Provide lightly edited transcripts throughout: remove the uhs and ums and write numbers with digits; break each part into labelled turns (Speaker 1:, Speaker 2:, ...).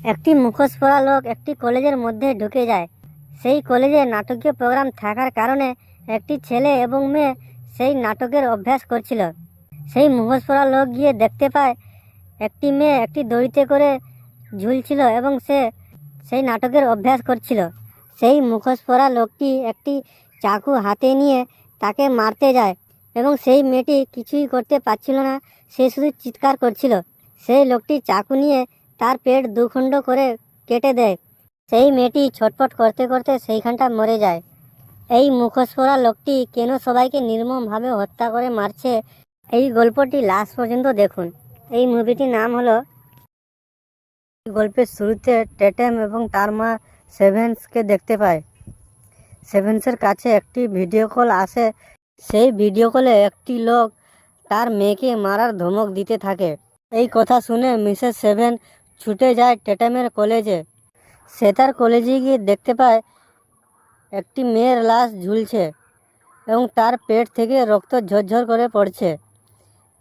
Speaker 1: একটি মুখোশ পরা লোক একটি কলেজের মধ্যে ঢুকে যায়। সেই কলেজে নাটকীয় প্রোগ্রাম থাকার কারণে একটি ছেলে এবং মেয়ে সেই নাটকের অভ্যাস করছিল। সেই মুখোশ পরা লোক গিয়ে দেখতে পায় একটি মেয়ে একটি দড়িতে করে ঝুলছিল এবং সে সেই নাটকের অভ্যাস করছিল। সেই মুখোশ পরা লোকটি একটি চাকু হাতে নিয়ে তাকে মারতে যায় এবং সেই মেয়েটি কিছুই করতে পারছিল না, সে শুধু চিৎকার করছিল। সেই লোকটি চাকু নিয়ে তার পেট দুখণ্ড করে কেটে দেয়। সেই মেয়েটি ছটফট করতে করতে সেইখানটা মরে যায়। এই মুখোশ পরা লোকটি কেন সবাইকে নির্মমভাবে হত্যা করে মারছে, এই গল্পটি লাস্ট পর্যন্ত দেখুন। এই মুভিটির নাম হলো। গল্পের শুরুতে টেটেম এবং তার মা সেভেন্সকে দেখতে পায়। সেভেন্সের কাছে একটি ভিডিও কল আসে। সেই ভিডিও কলে একটি লোক তার মেয়েকে মারার ধমক দিতে থাকে। এই কথা শুনে মিসেস সেভেন ছুটে যায় টেটেমের কলেজে। সে তার কলেজে গিয়ে দেখতে পায় একটি মেয়ের লাশ ঝুলছে এবং তার পেট থেকে রক্ত ঝরঝর করে পড়ছে।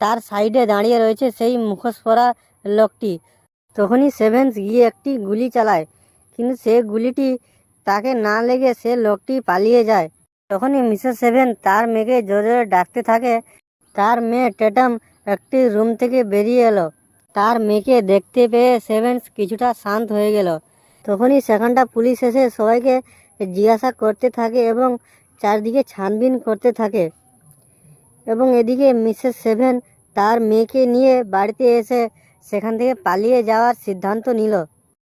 Speaker 1: তার সাইডে দাঁড়িয়ে রয়েছে সেই মুখোশ পরা লোকটি। তখনই সেভেন্স গিয়ে একটি গুলি চালায়, কিন্তু সে গুলিটি তাকে না লেগে সে লোকটি পালিয়ে যায়। তখনই মিসেস সেভেন তার মেয়েকে জোরে জোরে ডাকতে থাকে। তার মেয়ে টেটম একটি রুম থেকে বেরিয়ে এলো। তার মেয়েকে দেখতে পেয়ে সেভেন্স কিছুটা শান্ত হয়ে গেল। তখনই সেখানটা পুলিশ এসে সবাইকে জিজ্ঞাসা করতে থাকে এবং চারদিকে ছানবিন করতে থাকে। এবং এদিকে মিসেস সেভেন তার মেয়েকে নিয়ে বাড়িতে এসে সেখান থেকে পালিয়ে যাওয়ার সিদ্ধান্ত নিল।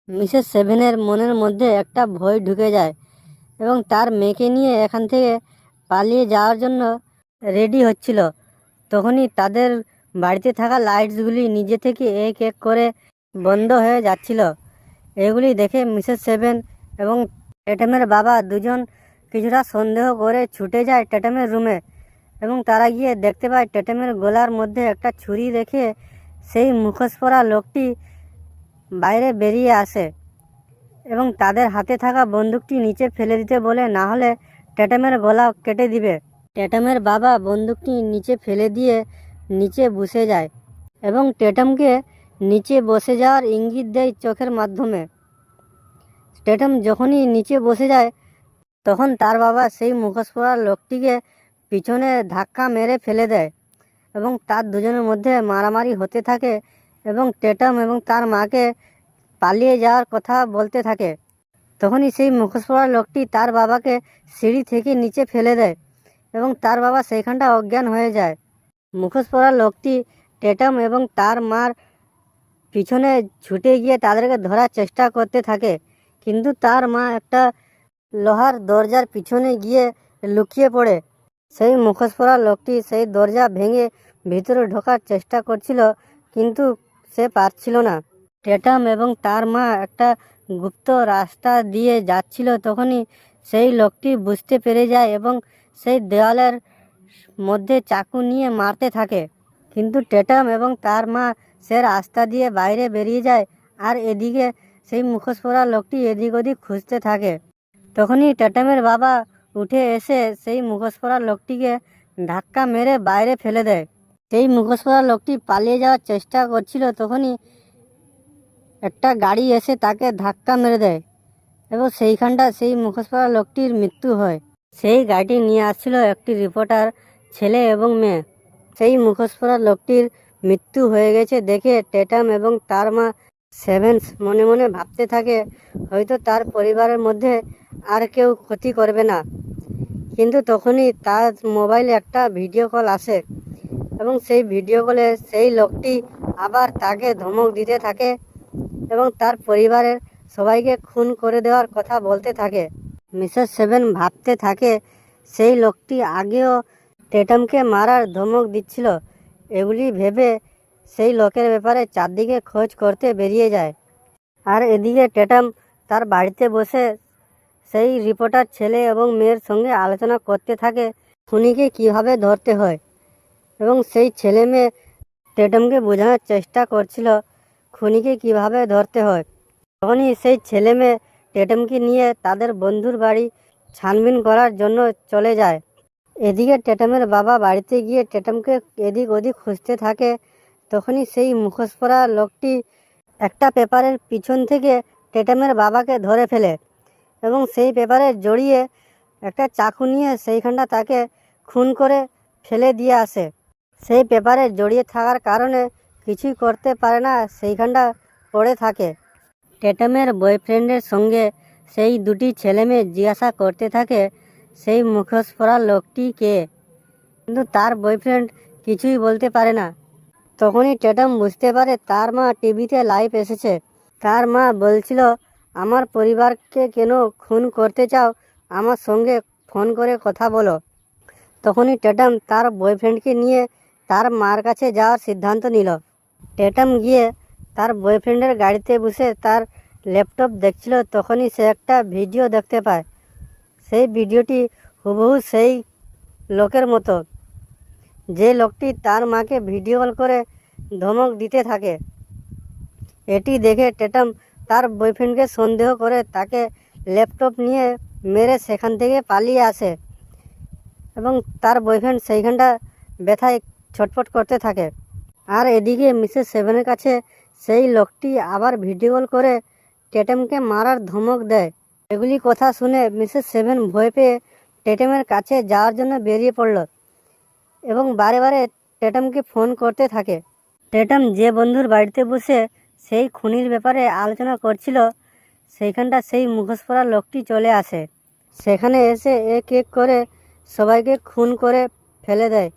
Speaker 1: মিসেস সেভেনের মনের মধ্যে একটা ভয় ঢুকে যায় এবং তার মেয়েকে নিয়ে এখান থেকে পালিয়ে যাওয়ার জন্য রেডি হচ্ছিল। তখনই তাদের বাড়িতে থাকা লাইটসগুলি নিজে থেকে এক এক করে বন্ধ হয়ে যাচ্ছিল। এগুলি দেখে মিসেস সেভেন এবং টেটেমের বাবা দুজন কিছুটা সন্দেহ করে ছুটে যায় টেটেমের রুমে এবং তারা গিয়ে দেখতে পায় টেটেমের গলার মধ্যে একটা ছুরি রেখে সেই মুখোশ পরা লোকটি বাইরে বেরিয়ে আসে এবং তাদের হাতে থাকা বন্দুকটি নিচে ফেলে দিতে বলে, না হলে টেটেমের গলা কেটে দিবে। টেটেমের বাবা বন্দুকটি নিচে ফেলে দিয়ে নিচে বসে যায় এবং টেটেমকে নিচে বসে যাওয়ার ইঙ্গিত দেয় চোখের মাধ্যমে। টেটেম যখনই নিচে বসে যায় তখন তার বাবা সেই মুখোশ পরা লোকটিকে পিছনে ধাক্কা মেরে ফেলে দেয় এবং তার দুজনের মধ্যে মারামারি হতে থাকে এবং টেটেম এবং তার মাকে পালিয়ে যাওয়ার কথা বলতে থাকে। তখনই সেই মুখোশ পরা লোকটি তার বাবাকে সিঁড়ি থেকে নিচে ফেলে দেয় এবং তার বাবা সেইখানটা অজ্ঞান হয়ে যায়। মুখোশ পরা লোকটি টেটেম এবং তার মার পিছনে ছুটে গিয়ে তাদেরকে ধরার চেষ্টা করতে থাকে, কিন্তু তার মা একটা লোহার দরজার পিছনে গিয়ে লুকিয়ে পড়ে। সেই মুখোশ পরা লোকটি সেই দরজা ভেঙে ভিতরে ঢোকার চেষ্টা করছিল, কিন্তু সে পারছিল না। টেটেম এবং তার মা একটা গুপ্ত রাস্তা দিয়ে যাচ্ছিল। তখনই সেই লোকটি বুঝতে পেরে যায় এবং সেই দেওয়ালের মধ্যে চাকু নিয়ে মারতে থাকে, কিন্তু টেটেম এবং তার মা সে রাস্তা দিয়ে বাইরে বেরিয়ে যায় আর এদিকে সেই মুখোশ পরা লোকটি এদিক ওদিক খুঁজতে থাকে। তখনই টেটেমের বাবা উঠে এসে সেই মুখোশ পরা লোকটিকে ধাক্কা মেরে বাইরে ফেলে দেয়। সেই মুখোশ পরা লোকটি পালিয়ে যাওয়ার চেষ্টা করছিল। তখনই একটা গাড়ি এসে তাকে ধাক্কা মেরে দেয় এবং সেইখানটা সেই মুখোশ পরা লোকটির মৃত্যু হয়। সেই গাড়িটি নিয়ে আসছিল একটি রিপোর্টার ছেলে এবং মেয়ে। সেই মুখোশ পরা লোকটির মৃত্যু হয়ে গেছে দেখে টেটেম এবং তার মা সেভেন্স মনে মনে ভাবতে থাকে, হয়তো তার পরিবারের মধ্যে আর কেউ ক্ষতি করবে না। কিন্তু তখনই তার মোবাইলে একটা ভিডিও কল আসে এবং সেই ভিডিও কলে সেই লোকটি আবার তাকে ধমক দিতে থাকে এবং তার পরিবারের সবাইকে খুন করে দেওয়ার কথা বলতে থাকে। মিসেস সেভেন ভাবতে থাকে সেই লোকটি আগেও টেটেমকে মারার ধমক দিচ্ছিল। এগুলি ভেবে সেই লোকের ব্যাপারে চারদিকে খোঁজ করতে বেরিয়ে যায়। আর এদিকে টেটেম তার বাড়িতে বসে সেই রিপোর্টার ছেলে এবং মেয়ের সঙ্গে আলোচনা করতে থাকে খুনিকে কিভাবে ধরতে হয় এবং সেই ছেলে মেয়ে টেটেমকে বোঝানোর চেষ্টা করছিল খুনিকে কিভাবে ধরতে হয়। তখনই সেই ছেলে মেয়ে টেটেমকে নিয়ে তাদের বন্ধুর বাড়ি ছানবিন করার জন্য চলে যায়। এদিকে টেটেমের বাবা বাড়িতে গিয়ে টেটেমকে এদিক ওদিক খুঁজতে থাকে। তখনই সেই মুখোশ পরা লোকটি একটা পেপারের পিছন থেকে টেটেমের বাবাকে ধরে ফেলে এবং সেই পেপারে জড়িয়ে একটা চাকু নিয়ে সেইখানটা তাকে খুন করে ফেলে দিয়ে আসে। সেই পেপারে জড়িয়ে থাকার কারণে কিছুই করতে পারে না, সেইখানটা পড়ে থাকে। টেটেমের বয়ফ্রেন্ডের সঙ্গে সেই দুটি ছেলে মেয়ে জিজ্ঞাসা করতে থাকে সেই মুখোশ পরা লোকটি কে, কিন্তু তার বয়ফ্রেন্ড কিছুই বলতে পারে না। তখনই টেটেম বুঝতে পারে তার মা টিভিতে লাইভ এসেছে। তার মা বলছিল, আমার পরিবারকে কেন খুন করতে চাও, আমার সঙ্গে ফোন করে কথা বলো। তখনই টেটেম তার বয়ফ্রেন্ডকে নিয়ে তার মার কাছে যাওয়ার সিদ্ধান্ত নিল। টেটেম গিয়ে তার বয়ফ্রেন্ডের গাড়িতে বসে তার ল্যাপটপ দেখছিল। তখনই সে একটা ভিডিও দেখতে পায়। সেই ভিডিওটি হুবহু সেই লোকের মতো, যে লোকটি তার মাকে ভিডিও কল করে ধমক দিতে থাকে। এটি দেখে টেটেম তার বয়ফ্রেন্ডকে সন্দেহ করে তাকে ল্যাপটপ নিয়ে মেরে সেখান থেকে পালিয়ে আসে এবং তার বয়ফ্রেন্ড সেইখানটা ব্যথায় ছটফট করতে থাকে। আর এদিকে মিসেস সেভেনের কাছে সেই লোকটি আবার ভিডিও কল করে টেটেমকে মারার ধমক দেয়। এগুলি কথা শুনে মিসেস সেভেন ভয় পেয়ে টেটেমের কাছে যাওয়ার জন্য বেরিয়ে পড়ল এবং বারে বারে টেটেমকে ফোন করতে থাকে। টেটেম যে বন্ধুর বাড়িতে বসে সেই খুনির ব্যাপারে আলোচনা করছিল, সেইখানটা সেই মুখোশ পরা লোকটি চলে আসে। সেখানে এসে এক এক করে সবাইকে খুন করে ফেলে দেয়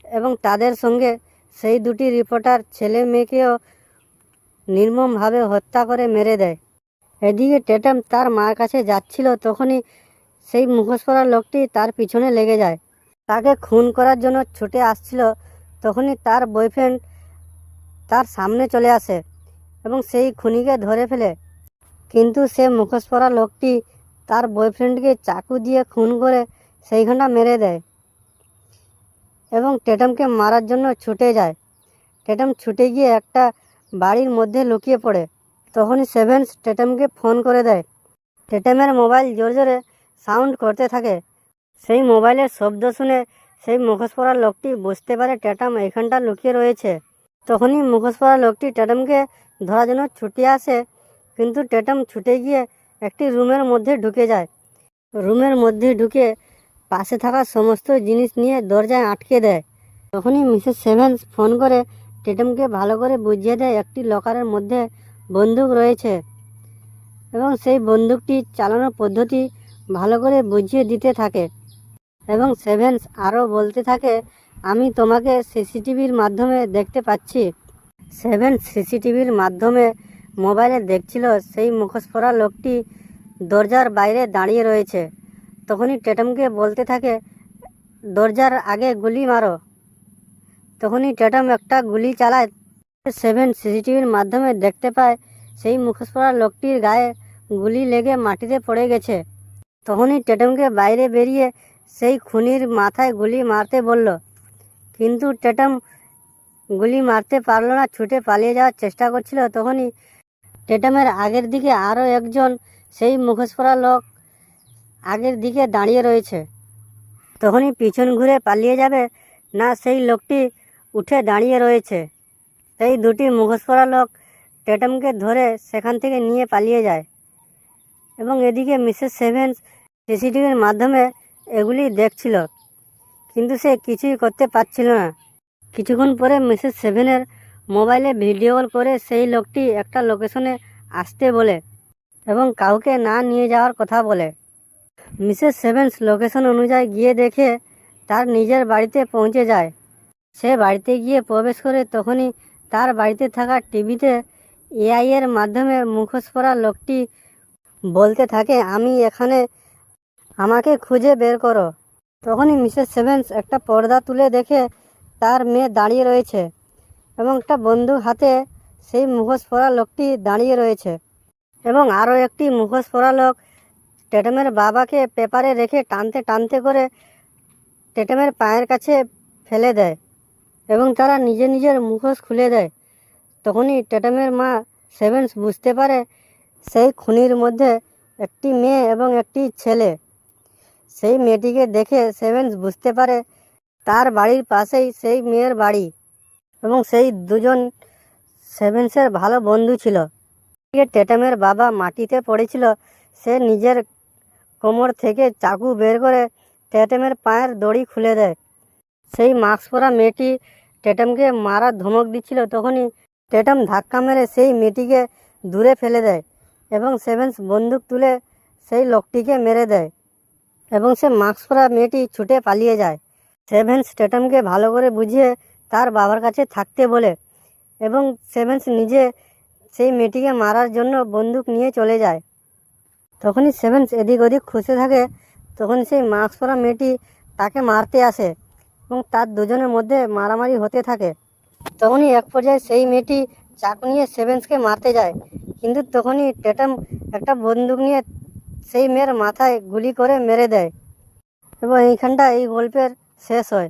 Speaker 1: এবং তাদের সঙ্গে সেই দুটি রিপোর্টার ছেলে মেয়েকেও নির্মমভাবে হত্যা করে মেরে দেয়। এদিকে টেটেম তার মার কাছে যাচ্ছিল, তখনই সেই মুখোশ পরা লোকটি তার পিছনে লেগে যায়। তাকে খুন করার জন্য ছুটে আসছিল, তখনই তার বয়ফ্রেন্ড তার সামনে চলে আসে এবং সেই খুনিকে ধরে ফেলে। কিন্তু সে মুখোশ পরা লোকটি তার বয়ফ্রেন্ডকে চাকু দিয়ে খুন করে সেইখানটা মেরে দেয় এবং টেটেমকে মারার জন্য ছুটে যায়। টেটেম ছুটে গিয়ে একটা বাড়ির মধ্যে লুকিয়ে পড়ে। তখনই সেভেন্স টেটেমকে ফোন করে দেয়। টেটেমের মোবাইল জোরে জোরে সাউন্ড করতে থাকে। সেই মোবাইলের শব্দ শুনে সেই মুখোশ পরা লোকটি বুঝতে পারে টেটেম এইখানটা লুকিয়ে রয়েছে। তখনই মুখোশ পরা লোকটি টেটেমকে ধরার জন্য ছুটে আসে, কিন্তু টেটেম ছুটে গিয়ে একটি রুমের মধ্যে ঢুকে যায়। রুমের মধ্যে ঢুকে পাশে থাকা সমস্ত জিনিস নিয়ে দরজায় আটকে দেয়। তখনই মিসেস সেভেন্স ফোন করে টেটেমকে ভালো করে বুঝিয়ে দেয় একটি লকারের মধ্যে বন্দুক রয়েছে এবং সেই বন্দুকটি চালানোর পদ্ধতি ভালো করে বুঝিয়ে দিতে থাকে। এবং সেভেন্স আরও বলতে থাকে, আমি তোমাকে সিসিটিভির মাধ্যমে দেখতে পাচ্ছি। সেভেন্স সিসিটিভির মাধ্যমে মোবাইলে দেখছিল সেই মুখোশ পরা লোকটি দরজার বাইরে দাঁড়িয়ে রয়েছে। তখনই টেটেমকে বলতে থাকে, দরজার আগে গুলি মারো। তখনই টেটেম একটা গুলি চালায়। সেভেন সিসিটিভির মাধ্যমে দেখতে পায় সেই মুখোশ পরা লোকটির গায়ে গুলি লেগে মাটিতে পড়ে গেছে। তখনই টেটেমকে বাইরে বেরিয়ে সেই খুনির মাথায় গুলি মারতে বলল, কিন্তু টেটেম গুলি মারতে পারল না, ছুটে পালিয়ে যাওয়ার চেষ্টা করছিল। তখনই টেটেমের আগের দিকে আরও একজন সেই মুখোশ পরা লোক আগের দিকে দাঁড়িয়ে রয়েছে। তখনই পিছন ঘুরে পালিয়ে যাবে না, সেই লোকটি উঠে দাঁড়িয়ে রয়েছে। সেই দুটি মুখোশ পরা লোক টেটেমকে ধরে সেখান থেকে নিয়ে পালিয়ে যায় এবং এদিকে মিসেস সেভেন্স সিসিটিভির মাধ্যমে এগুলি দেখছিল, কিন্তু সে কিছুই করতে পারছিল না। কিছুক্ষণ পরে মিসেস সেভেনের মোবাইলে ভিডিও কল করে সেই লোকটি একটা লোকেশনে আসতে বলে এবং কাউকে না নিয়ে যাওয়ার কথা বলে। মিসেস সেভেন্স লোকেশন অনুযায়ী গিয়ে দেখে তার নিজের বাড়িতে পৌঁছে যায়। সে বাড়িতে গিয়ে প্রবেশ করে তখনই তার বাড়িতে থাকা টিভিতে এআই এর মাধ্যমে মুখোশ পরা লোকটি বলতে থাকে, আমি এখানে, আমাকে খুঁজে বের করো। তখনই মিসেস সেভেন্স একটা পর্দা তুলে দেখে তার মেয়ে দাঁড়িয়ে রয়েছে এবং একটা বন্দুক হাতে সেই মুখোশ পরা লোকটি দাঁড়িয়ে রয়েছে এবং আরও একটি মুখোশ পরা লোক টেটেমের বাবাকে পেপারে রেখে টানতে টানতে করে টেটেমের পায়ের কাছে ফেলে দেয় এবং তারা নিজের নিজের মুখোশ খুলে দেয়। তখনই টেটেমের মা সেভেন্স বুঝতে পারে সেই খুনির মধ্যে একটি মেয়ে এবং একটি ছেলে। সেই মেয়েটিকে দেখে সেভেন্স বুঝতে পারে তার বাড়ির পাশেই সেই মেয়ের বাড়ি এবং সেই দুজন সেভেন্সের ভালো বন্ধু ছিল। টেটামের বাবা মাটিতে পড়েছিল, সে নিজের কোমর থেকে চাকু বের করে টেটামের পায়ের দড়ি খুলে দেয়। সেই মাস্ক পরা মেয়েটি টেটামকে মারার ধমক দিচ্ছিল, তখনই টেটাম ধাক্কা মেরে সেই মেয়েটিকে দূরে ফেলে দেয় এবং সেভেন্স বন্দুক তুলে সেই লোকটিকে মেরে দেয় এবং সে মাস্ক পরা মেয়েটি ছুটে পালিয়ে যায়। সেভেন্স টেটামকে ভালো করে বুঝিয়ে তার বাবার কাছে থাকতে বলে এবং সেভেন্স নিজে সেই মেয়েটিকে মারার জন্য বন্দুক নিয়ে চলে যায়। তখনই সেভেন্স এদিক ওদিক খুঁজতে থাকে, তখন সেই মাস্ক পরা মেয়েটি তাকে মারতে আসে এবং তার দুজনের মধ্যে মারামারি হতে থাকে। তখনই এক পর্যায়ে সেই মেয়েটি চাকু নিয়ে সেভেন্সকে মারতে যায়, কিন্তু তখনই টেটাম একটা বন্দুক নিয়ে সেই মেয়ের মাথায় গুলি করে মেরে দেয় এবং এইখানটা এই গল্পের শেষ হয়।